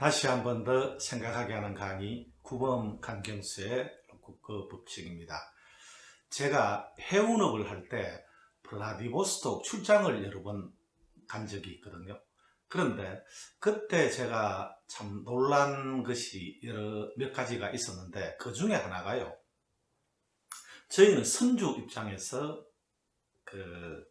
다시 한 번 더 생각하게 하는 강의 구범 강경수의 국어 법칙입니다. 제가 해운업을 할 때 블라디보스톡 출장을 여러 번 간 적이 있거든요. 그런데 그때 제가 참 놀란 것이 몇 가지가 있었는데 그 중에 하나가요. 저희는 선주 입장에서 그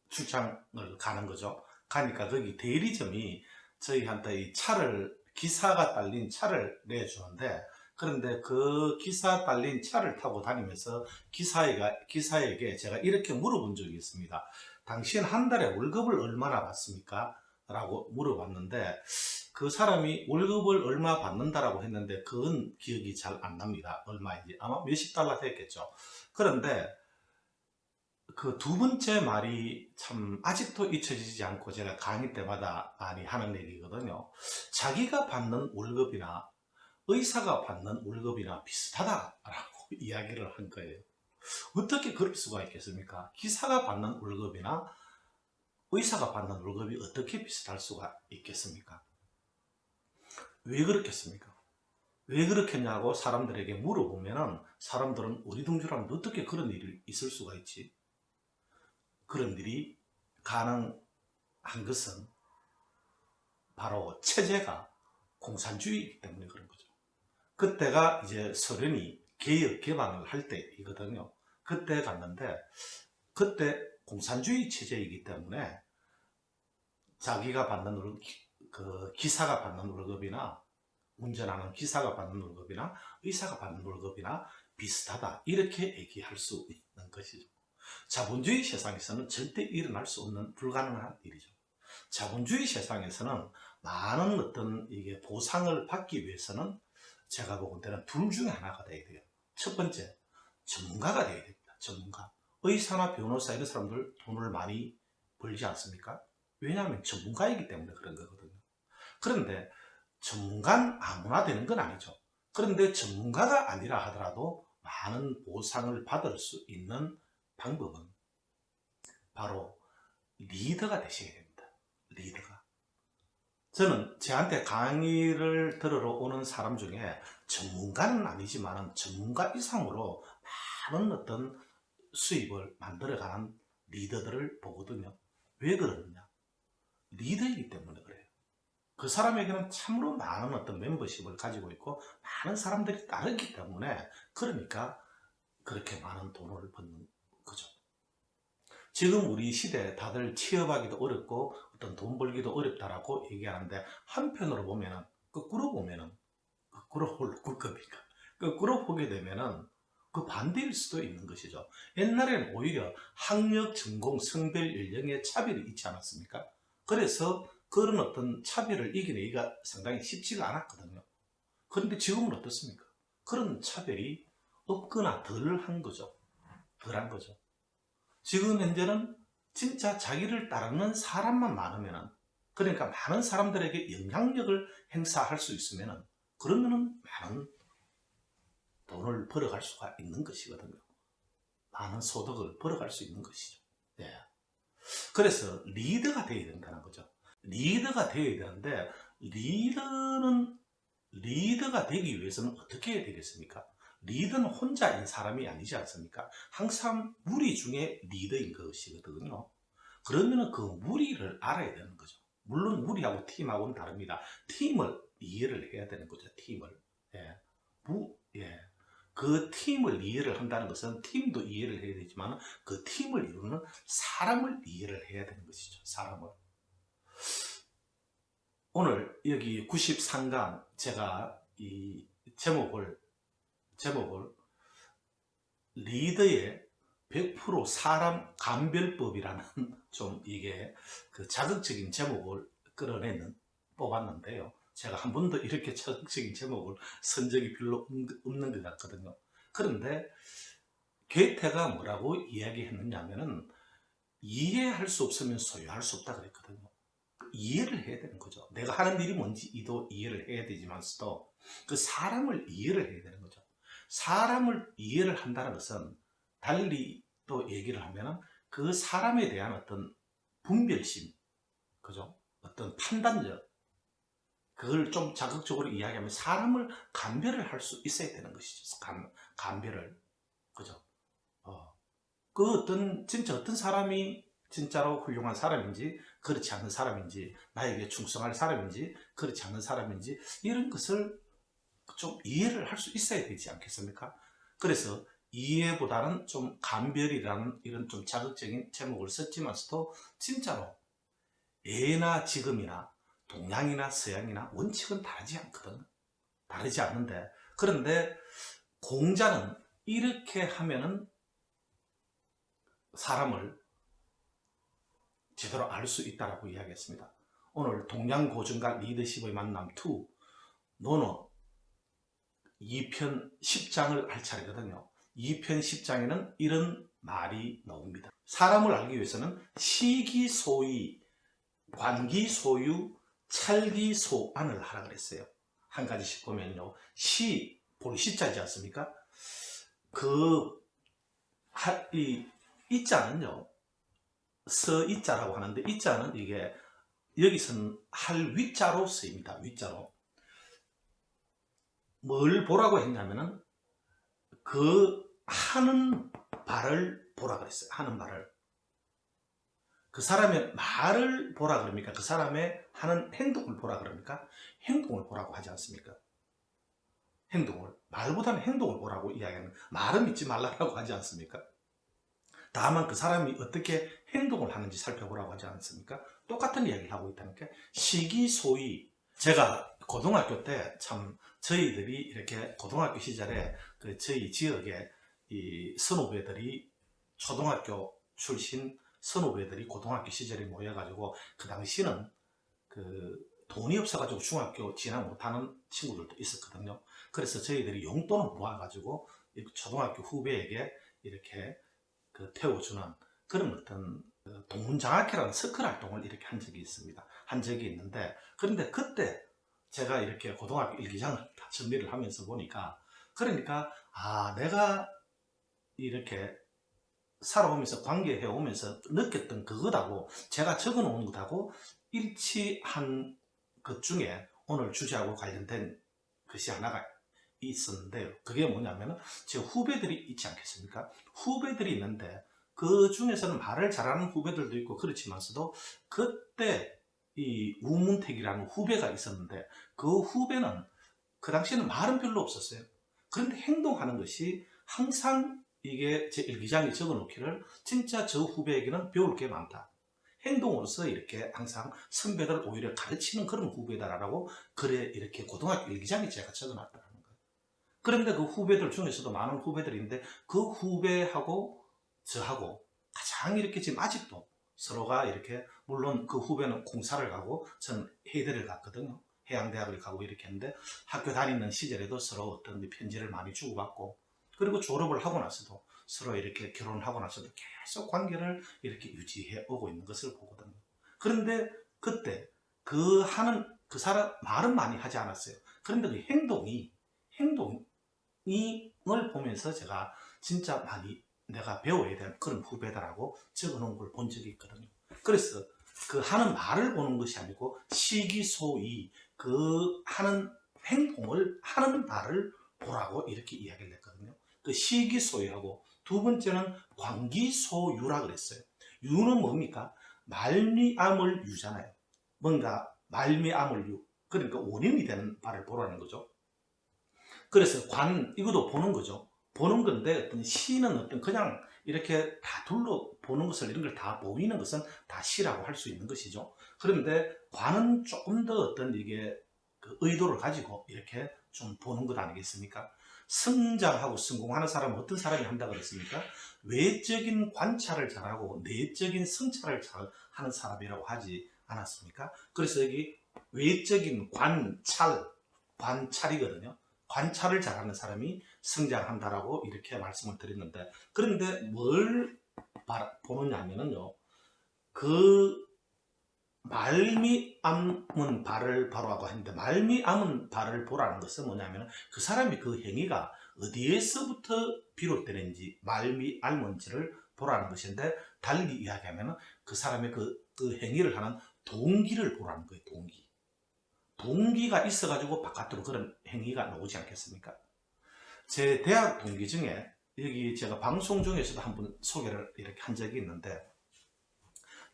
출장을 가는 거죠. 가니까 거기 대리점이 저희한테 이 차를, 기사가 딸린 차를 내주는데, 그런데 그 기사 딸린 차를 타고 다니면서 기사에게 제가 이렇게 물어본 적이 있습니다. 당신 한 달에 월급을 얼마나 받습니까? 라고 물어봤는데, 그 사람이 월급을 얼마 받는다라고 했는데 그건 기억이 잘 안 납니다. 얼마인지. 아마 몇십 달러 됐겠죠. 그런데 그 두 번째 말이 참 아직도 잊혀지지 않고 제가 강의 때마다 많이 하는 얘기거든요. 자기가 받는 월급이나 의사가 받는 월급이나 비슷하다라고 이야기를 한 거예요. 어떻게 그럴 수가 있겠습니까? 기사가 받는 월급이나 의사가 받는 월급이 어떻게 비슷할 수가 있겠습니까? 왜 그렇겠습니까? 왜 그렇겠냐고 사람들에게 물어보면은 사람들은 어리둥절하면 어떻게 그런 일이 있을 수가 있지? 그런 일이 가능한 것은 바로 체제가 공산주의이기 때문에 그런 거죠. 그때가 이제 소련이 개혁 개방을 할 때이거든요. 그때 갔는데 그때 공산주의 체제이기 때문에 자기가 받는 기사가 받는 월급이나 운전하는 기사가 받는 월급이나 의사가 받는 월급이나 비슷하다, 이렇게 얘기할 수 있는 것이죠. 자본주의 세상에서는 절대 일어날 수 없는 불가능한 일이죠. 자본주의 세상에서는 많은 어떤 이게 보상을 받기 위해서는 제가 보건대는 둘 중에 하나가 돼야 돼요. 첫 번째, 전문가가 돼야 됩니다. 전문가. 의사나 변호사 이런 사람들 돈을 많이 벌지 않습니까? 왜냐하면 전문가이기 때문에 그런 거거든요. 그런데 전문가는 아무나 되는 건 아니죠. 그런데 전문가가 아니라 하더라도 많은 보상을 받을 수 있는 방법은 바로 리더가 되셔야 됩니다. 리더가. 저는 저한테 강의를 들으러 오는 사람 중에 전문가는 아니지만 전문가 이상으로 많은 어떤 수입을 만들어가는 리더들을 보거든요. 왜 그러느냐? 리더이기 때문에 그래요. 그 사람에게는 참으로 많은 어떤 멤버십을 가지고 있고 많은 사람들이 따르기 때문에, 그러니까 그렇게 많은 돈을 버는 거죠. 지금 우리 시대에 다들 취업하기도 어렵고 어떤 돈 벌기도 어렵다라고 얘기하는데, 한편으로 보면은, 거꾸로 볼 겁니까? 거꾸로 보게 되면은 그 반대일 수도 있는 것이죠. 옛날에는 오히려 학력, 전공, 성별, 연령의 차별이 있지 않았습니까? 그래서 그런 어떤 차별을 이겨내기가 상당히 쉽지가 않았거든요. 그런데 지금은 어떻습니까? 그런 차별이 없거나 덜한 거죠. 덜한 거죠. 지금 현재는 진짜 자기를 따르는 사람만 많으면은, 그러니까 많은 사람들에게 영향력을 행사할 수 있으면은, 그러면은 많은 돈을 벌어갈 수가 있는 것이거든요. 많은 소득을 벌어갈 수 있는 것이죠. 예. 그래서 리더가 되어야 된다는 거죠. 리더가 되어야 되는데, 리더가 되기 위해서는 어떻게 해야 되겠습니까? 리더는 혼자인 사람이 아니지 않습니까? 항상 무리 중에 리더인 것이거든요. 그러면 그 무리를 알아야 되는 거죠. 물론 무리하고 팀하고는 다릅니다. 팀을 이해를 해야 되는 거죠. 팀을. 예. 예. 그 팀을 이해를 한다는 것은 팀도 이해를 해야 되지만 그 팀을 이루는 사람을 이해를 해야 되는 것이죠. 사람을. 오늘 여기 93강 제가 이 제목을 리더의 100% 사람 감별법이라는 좀 이게 그 자극적인 제목을 뽑았는데요. 제가 한 번도 이렇게 자극적인 제목을 쓴 적이 별로 없는 것 같거든요. 그런데 괴테가 뭐라고 이야기했느냐면은, 이해할 수 없으면 소유할 수 없다 그랬거든요. 이해를 해야 되는 거죠. 내가 하는 일이 뭔지 이도 이해를 해야 되지만서도 그 사람을 이해를 해야 되는 거죠. 사람을 이해를 한다는 것은 달리 또 얘기를 하면은 그 사람에 대한 어떤 분별심, 그죠? 어떤 판단력, 그걸 좀 자극적으로 이야기하면 사람을 감별을 할 수 있어야 되는 것이죠. 감별을. 그죠? 그 진짜 어떤 사람이 진짜로 훌륭한 사람인지, 그렇지 않는 사람인지, 나에게 충성할 사람인지, 그렇지 않는 사람인지, 이런 것을 좀 이해를 할 수 있어야 되지 않겠습니까? 그래서 이해보다는 좀 감별이라는 이런 좀 자극적인 제목을 썼지만서도 진짜로 예나 지금이나 동양이나 서양이나 원칙은 다르지 않거든. 다르지 않는데, 그런데 공자는 이렇게 하면은 사람을 제대로 알 수 있다라고 이야기했습니다. 오늘 동양고증과 리더십의 만남 2 논어 2편 10장을 할 차례거든요. 2편 10장에는 이런 말이 나옵니다. 사람을 알기 위해서는 시기소위, 관기소유, 찰기소안을 하라 그랬어요. 한 가지씩 보면요. 볼 시자지 않습니까? 이자는요. 서이자라고 하는데, 이자는 이게 여기서는 할 위자로 쓰입니다. 위자로. 뭘 보라고 했냐면은 그 하는 바를 보라 그랬어요. 하는 바를. 그 사람의 말을 보라 그럽니까? 그 사람의 하는 행동을 보라 그럽니까? 행동을 보라고 하지 않습니까? 행동을. 말보다는 행동을 보라고 이야기하는, 말은 믿지 말라고 하지 않습니까? 다만 그 사람이 어떻게 행동을 하는지 살펴보라고 하지 않습니까? 똑같은 이야기를 하고 있다니까. 시기소위. 제가 고등학교 때 참 저희들이 이렇게 고등학교 시절에 그 저희 지역에 이 선후배들이, 초등학교 출신 선후배들이 고등학교 시절에 모여가지고, 그 당시는 그 돈이 없어가지고 중학교 진학 못하는 친구들도 있었거든요. 그래서 저희들이 용돈을 모아가지고 초등학교 후배에게 이렇게 태워주는 그런 어떤 동문장학회라는 서클 활동을 이렇게 한 적이 있습니다. 한 적이 있는데, 그런데 그때 제가 이렇게 고등학교 일기장을 다 정리를 하면서 보니까, 그러니까 내가 이렇게 살아오면서 관계해 오면서 느꼈던 그것하고 제가 적어 놓은 것하고 일치한 것 중에 오늘 주제하고 관련된 것이 하나가 있었는데요. 그게 뭐냐면은 제 후배들이 있지 않겠습니까? 후배들이 있는데 그 중에서는 말을 잘하는 후배들도 있고 그렇지만서도, 그때 이 우문택이라는 후배가 있었는데, 그 후배는 그 당시에는 말은 별로 없었어요. 그런데 행동하는 것이 항상, 이게 제 일기장에 적어 놓기를, 진짜 저 후배에게는 배울 게 많다. 행동으로서 이렇게 항상 선배들을 오히려 가르치는 그런 후배다라고, 그래 이렇게 고등학교 일기장에 제가 적어 놨더라는 거예요. 그런데 그 후배들 중에서도 많은 후배들인데, 그 후배하고 저하고 가장 이렇게 지금 아직도 서로가 이렇게, 물론 그 후배는 공사를 가고 저는 해대를 갔거든요. 해양대학을 가고 이렇게 했는데, 학교 다니는 시절에도 서로 어떤 편지를 많이 주고받고, 그리고 졸업을 하고 나서도 서로 이렇게 결혼을 하고 나서도 계속 관계를 이렇게 유지해 오고 있는 것을 보거든요. 그런데 그때 그 사람 말은 많이 하지 않았어요. 그런데 그 행동을 보면서 제가 진짜 많이 내가 배워야 되는 그런 후배다라고 적어놓은 걸 본 적이 있거든요. 그래서 그 하는 말을 보는 것이 아니고 시기소위, 그 하는 행동을, 하는 말을 보라고 이렇게 이야기를 했거든요. 그 시기소유하고, 두 번째는 관기소유라 그랬어요. 유는 뭡니까? 말미암을 유잖아요. 뭔가 말미암을 유, 그러니까 원인이 되는 바를 보라는 거죠. 그래서 이것도 보는 거죠. 보는 건데, 어떤 시는 어떤 그냥 이렇게 다 둘러보는 것을, 이런 걸 다 보이는 것은 다 시라고 할 수 있는 것이죠. 그런데 관은 조금 더 어떤 이게 그 의도를 가지고 이렇게 좀 보는 것 아니겠습니까? 성장하고 성공하는 사람은 어떤 사람이 한다고 그랬습니까? 외적인 관찰을 잘하고 내적인 성찰을 잘하는 사람이라고 하지 않았습니까? 그래서 여기 외적인 관찰이거든요. 관찰을 잘하는 사람이 성장한다라고 이렇게 말씀을 드렸는데, 그런데 뭘 보느냐 하면요, 그 말미암은 바를 보라고 했는데, 말미암은 바를 보라는 것은 뭐냐면, 그 사람이 그 행위가 어디에서부터 비롯되는지, 말미암은지를 보라는 것인데, 달리 이야기하면 그 사람의 그 행위를 하는 동기를 보라는 거예요. 동기가 있어가지고 바깥으로 그런 행위가 나오지 않겠습니까? 제 대학 동기 중에 여기 제가 방송 중에서도 한번 소개를 이렇게 한 적이 있는데,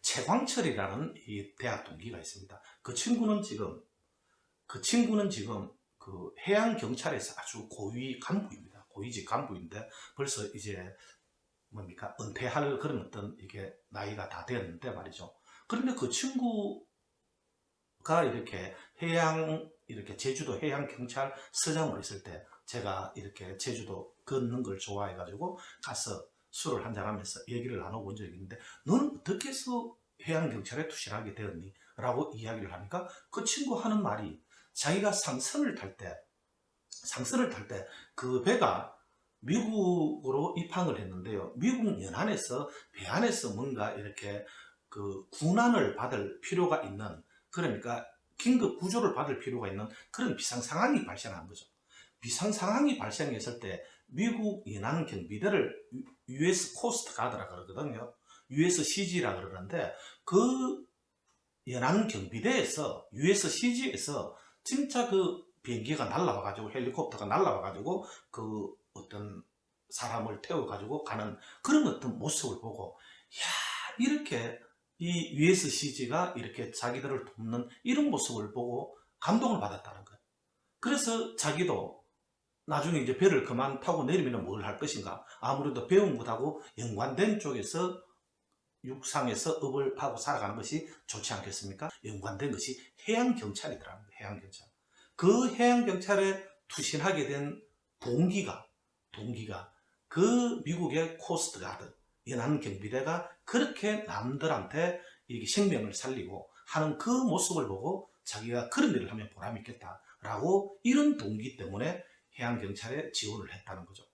최광철이라는 이 대학 동기가 있습니다. 그 친구는 지금 그 해양경찰에서 아주 고위 간부입니다. 고위직 간부인데 벌써 이제 뭡니까 은퇴할 그런 어떤 이게 나이가 다 되었는데 말이죠. 그런데 그 친구가 이렇게 이렇게 제주도 해양경찰서장으로 있을 때 제가 이렇게 제주도 걷는 걸 좋아해가지고 가서 술을 한잔하면서 얘기를 나눠본 적이 있는데, 너는 어떻게 해서 해양경찰에 투신하게 되었니? 라고 이야기를 하니까 그 친구 하는 말이, 자기가 상선을 탈 때 그 배가 미국으로 입항을 했는데요. 미국 연안에서 배 안에서 뭔가 이렇게 그 군안을 받을 필요가 있는, 그러니까 긴급 구조를 받을 필요가 있는 그런 비상 상황이 발생한 거죠. 비상 상황이 발생했을 때 미국 연안 경비대를 US 코스트 가드라 그러거든요. USCG라 그러는데, 그 연안 경비대에서 USCG에서 진짜 그 비행기가 날라와가지고 헬리콥터가 날라와가지고 그 어떤 사람을 태워가지고 가는 그런 어떤 모습을 보고, 야, 이렇게 이 USCG가 이렇게 자기들을 돕는 이런 모습을 보고 감동을 받았다는 거예요. 그래서 자기도 나중에 이제 배를 그만 타고 내리면 뭘 할 것인가, 아무래도 배운 것하고 연관된 쪽에서 육상에서 업을 하고 살아가는 것이 좋지 않겠습니까? 연관된 것이 해양경찰이더라고요. 해양경찰. 그 해양경찰에 투신하게 된 동기가 그 미국의 코스트가드 연안 경비대가 그렇게 남들한테 이렇게 생명을 살리고 하는 그 모습을 보고 자기가 그런 일을 하면 보람이 있겠다라고, 이런 동기 때문에 해양경찰에 지원을 했다는 거죠.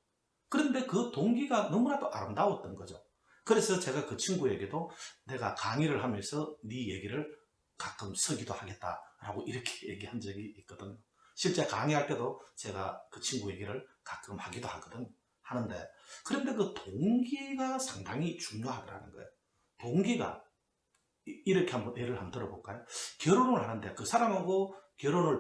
그런데 그 동기가 너무나도 아름다웠던 거죠. 그래서 제가 그 친구에게도 내가 강의를 하면서 네 얘기를 가끔 서기도 하겠다라고 이렇게 얘기한 적이 있거든요. 실제 강의할 때도 제가 그 친구 얘기를 가끔 하기도 하는데, 그런데 그 동기가 상당히 중요하더라는 거예요. 동기가 이렇게 한번 예를 한번 들어볼까요? 결혼을 하는데 그 사람하고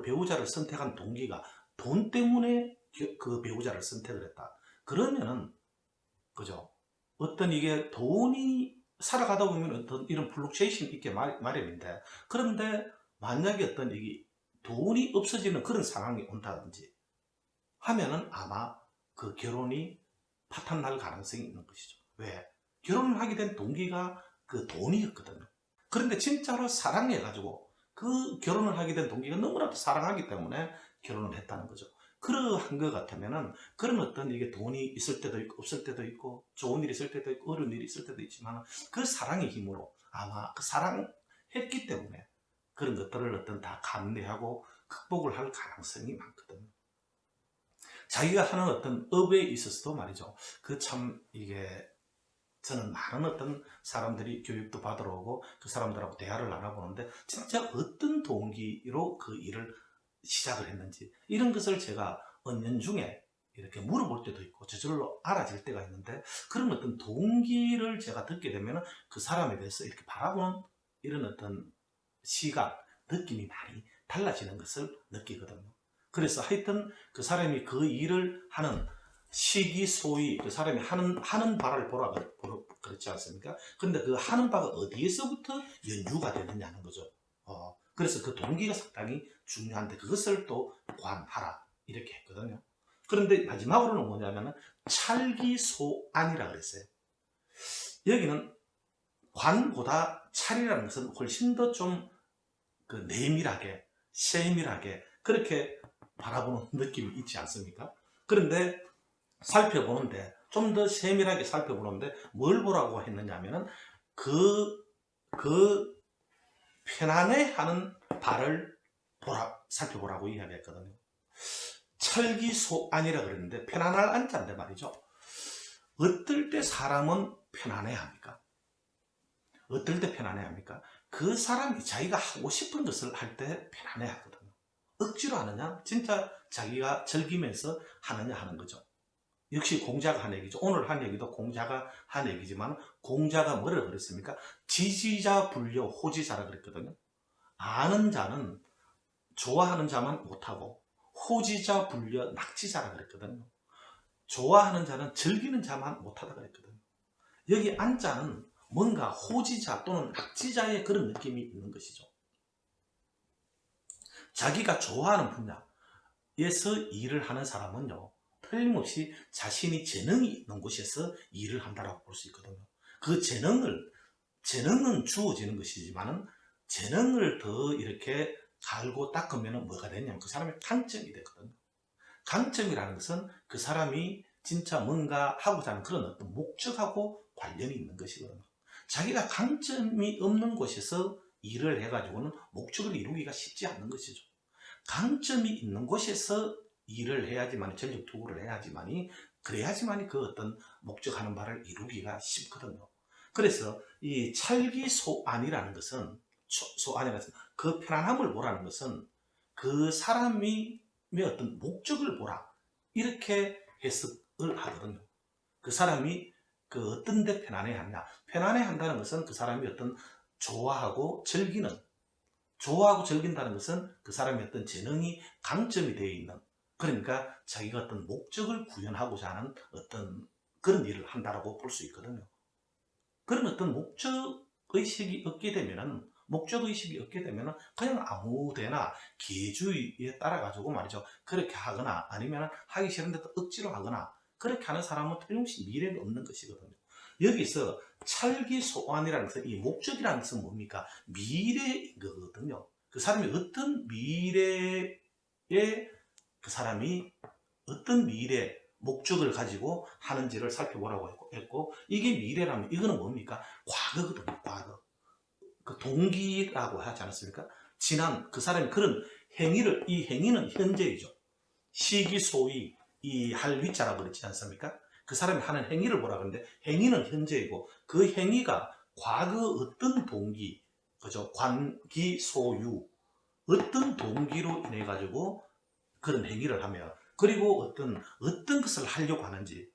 배우자를 선택한 동기가 돈 때문에 그 배우자를 선택을 했다. 그러면은 그죠? 어떤 이게 돈이 살아가다 보면 어떤 이런 플룩체이션이 있게 마련인데, 그런데 만약에 어떤 이게 돈이 없어지는 그런 상황이 온다든지 하면은 아마 그 결혼이 파탄날 가능성이 있는 것이죠. 왜? 결혼을 하게 된 동기가 그 돈이었거든요. 그런데 진짜로 사랑해가지고 그 결혼을 하게 된 동기가 너무나도 사랑하기 때문에 결혼을 했다는 거죠. 그러한 것 같으면은 그런 어떤 이게 돈이 있을 때도 있고 없을 때도 있고 좋은 일이 있을 때도 있고 어려운 일이 있을 때도 있지만, 그 사랑의 힘으로 아마 그 사랑했기 때문에 그런 것들을 어떤 다 감내하고 극복을 할 가능성이 많거든요. 자기가 하는 어떤 업에 있어서도 말이죠. 그 참 이게 저는 많은 어떤 사람들이 교육도 받으러 오고 그 사람들하고 대화를 나눠보는데, 진짜 어떤 동기로 그 일을 시작을 했는지 이런 것을 제가 은연중에 이렇게 물어볼 때도 있고 저절로 알아질 때가 있는데, 그런 어떤 동기를 제가 듣게 되면 그 사람에 대해서 이렇게 바라보는 이런 어떤 시각, 느낌이 많이 달라지는 것을 느끼거든요. 그래서 하여튼 그 사람이 그 일을 하는 시기소위 그 사람이 하는 바를 보라 그렇지 않습니까? 근데 그 하는 바가 어디에서부터 연유가 되느냐는 거죠. 그래서 그 동기가 상당히 중요한데 그것을 또 관하라 이렇게 했거든요. 그런데 마지막으로는 뭐냐면은 찰기소안이라 그랬어요. 여기는 관보다 찰이라는 것은 훨씬 더 좀 그 내밀하게 세밀하게 그렇게 바라보는 느낌이 있지 않습니까? 그런데 살펴보는데 좀 더 세밀하게 살펴보는데 뭘 보라고 했느냐면은 그 편안해하는 바를 살펴보라고 이야기했거든요. 철기소안이라 그랬는데 편안할 안자인데 말이죠. 어떨 때 사람은 편안해합니까? 어떨 때 편안해합니까? 그 사람이 자기가 하고 싶은 것을 할 때 편안해하거든요. 억지로 하느냐? 진짜 자기가 즐기면서 하느냐 하는 거죠. 역시 공자가 한 얘기죠. 오늘 한 얘기도 공자가 한 얘기지만 공자가 뭐라고 그랬습니까? 지지자 불려 호지자라 그랬거든요. 아는 자는 좋아하는 자만 못하고 호지자 불려 낙지자라 그랬거든요. 좋아하는 자는 즐기는 자만 못하다 그랬거든요. 여기 안자는 뭔가 호지자 또는 낙지자의 그런 느낌이 있는 것이죠. 자기가 좋아하는 분야에서 일을 하는 사람은요, 틀림없이 자신이 재능이 있는 곳에서 일을 한다고 볼 수 있거든요. 그 재능은 주어지는 것이지만은 재능을 더 이렇게 갈고 닦으면 뭐가 되냐면 그 사람의 강점이 되거든요. 강점이라는 것은 그 사람이 진짜 뭔가 하고자 하는 그런 어떤 목적하고 관련이 있는 것이거든요. 자기가 강점이 없는 곳에서 일을 해가지고는 목적을 이루기가 쉽지 않는 것이죠. 강점이 있는 곳에서 일을 해야지만, 전력 투구를 해야지만이, 그래야지만이 그 어떤 목적하는 바를 이루기가 쉽거든요. 그래서 이 찰기소안이라는 것은, 그 편안함을 보라는 것은 그 사람이 어떤 목적을 보라, 이렇게 해석을 하거든요. 그 사람이 그 어떤 데 편안해 하냐, 편안해 한다는 것은 그 사람이 어떤 좋아하고 즐긴다는 것은 그 사람의 어떤 재능이 강점이 되어 있는, 그러니까 자기가 어떤 목적을 구현하고자 하는 어떤 그런 일을 한다고 볼 수 있거든요. 그런 어떤 목적의식이 없게 되면은 그냥 아무데나 기회주의에 따라가지고 말이죠. 그렇게 하거나 아니면 하기 싫은데도 억지로 하거나 그렇게 하는 사람은 틀림없이 미래가 없는 것이거든요. 여기서 찰기소환이라는 것은, 이 목적이라는 것은 뭡니까? 미래인 거거든요. 그 사람이 어떤 미래에, 그 사람이 어떤 미래 목적을 가지고 하는지를 살펴보라고 했고, 이게 미래라면 이거는 뭡니까? 과거거든요. 과거. 그 동기라고 하지 않았습니까? 지난 그 사람이 그런 행위를, 이 행위는 현재이죠. 시기소위 이 할 위자라고 그랬지 않습니까? 그 사람이 하는 행위를 보라 그러는데, 행위는 현재이고 그 행위가 과거 어떤 동기, 그죠? 관기소유, 어떤 동기로 인해 가지고 그런 행위를 하며, 그리고 어떤 것을 하려고 하는지,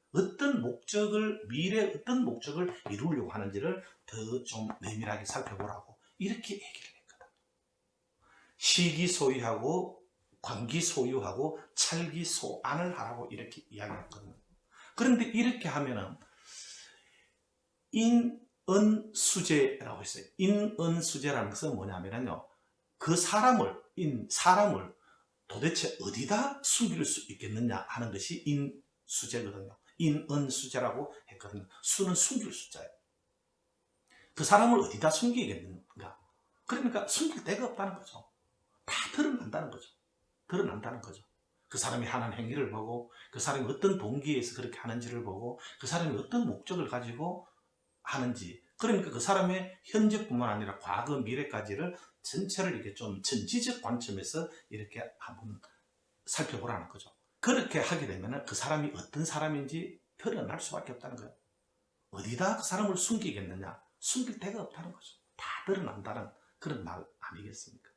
미래 어떤 목적을 이루려고 하는지를 더 좀 내밀하게 살펴보라고 이렇게 얘기를 했거든. 시기소유하고 관기소유하고 찰기소안을 하라고 이렇게 이야기했거든요. 그런데 이렇게 하면은 인언수재라고 했어요. 인언수재라는 것은 뭐냐면요, 그 사람을 도대체 어디다 숨길 수 있겠느냐 하는 것이 인수재거든요. 인언수재라고 했거든요. 수는 숨길 수자예요. 그 사람을 어디다 숨기겠는가? 그러니까 숨길 데가 없다는 거죠. 다 드러난다는 거죠. 그 사람이 하는 행위를 보고, 그 사람이 어떤 동기에서 그렇게 하는지를 보고, 그 사람이 어떤 목적을 가지고 하는지, 그러니까 그 사람의 현재뿐만 아니라 과거, 미래까지를 전체를 이렇게 좀 전지적 관점에서 이렇게 한번 살펴보라는 거죠. 그렇게 하게 되면 그 사람이 어떤 사람인지 드러날 수밖에 없다는 거예요. 어디다 그 사람을 숨기겠느냐? 숨길 데가 없다는 거죠. 다 드러난다는 그런 말 아니겠습니까?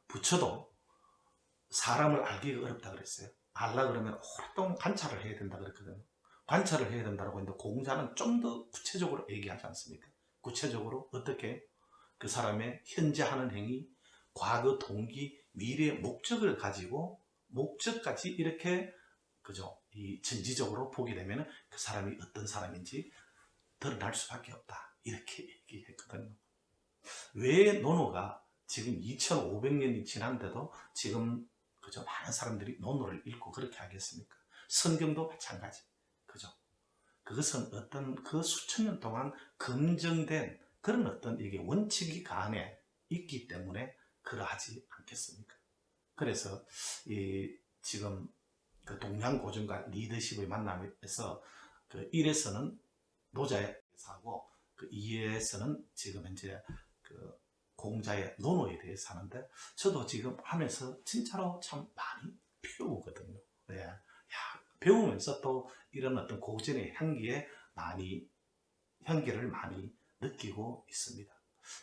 부처도 사람을 알기가 어렵다 그랬어요. 알라 그러면 오랫동안 관찰을 해야 된다 그랬거든요. 관찰을 해야 된다고 했는데, 공자는 좀 더 구체적으로 얘기하지 않습니까? 구체적으로 어떻게 그 사람의 현재 하는 행위, 과거 동기, 미래 목적을 가지고 목적까지 이렇게, 그죠? 이 전지적으로 보게 되면 그 사람이 어떤 사람인지 드러날 수밖에 없다, 이렇게 얘기했거든요. 왜 논어가 지금 2500년이 지났는데도 지금, 그죠? 많은 사람들이 논어를 읽고 그렇게 하겠습니까? 성경도 마찬가지. 그죠? 그것은 어떤 그 수천 년 동안 검증된 그런 어떤 이게 원칙이 그 안에 있기 때문에 그러하지 않겠습니까? 그래서 지금 그 동양고전과 리더십의 만남에서 그 1에서는 노자에 대해서 하고, 그 2에서는 지금 현재 그 공자의 논어에 대해서 하는데, 저도 지금 하면서 진짜로 참 많이 배우거든요. 네. 배우면서 또 이런 어떤 고전의 향기를 많이 느끼고 있습니다.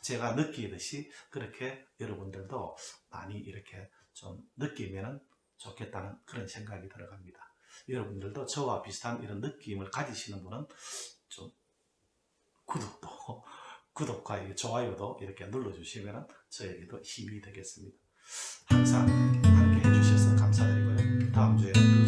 제가 느끼듯이 그렇게 여러분들도 많이 이렇게 좀 느끼면 좋겠다는 그런 생각이 들어갑니다. 여러분들도 저와 비슷한 이런 느낌을 가지시는 분은 좀 구독과 좋아요도 이렇게 눌러주시면 저에게도 힘이 되겠습니다. 항상 함께 해주셔서 감사드리고요. 다음 주에는 더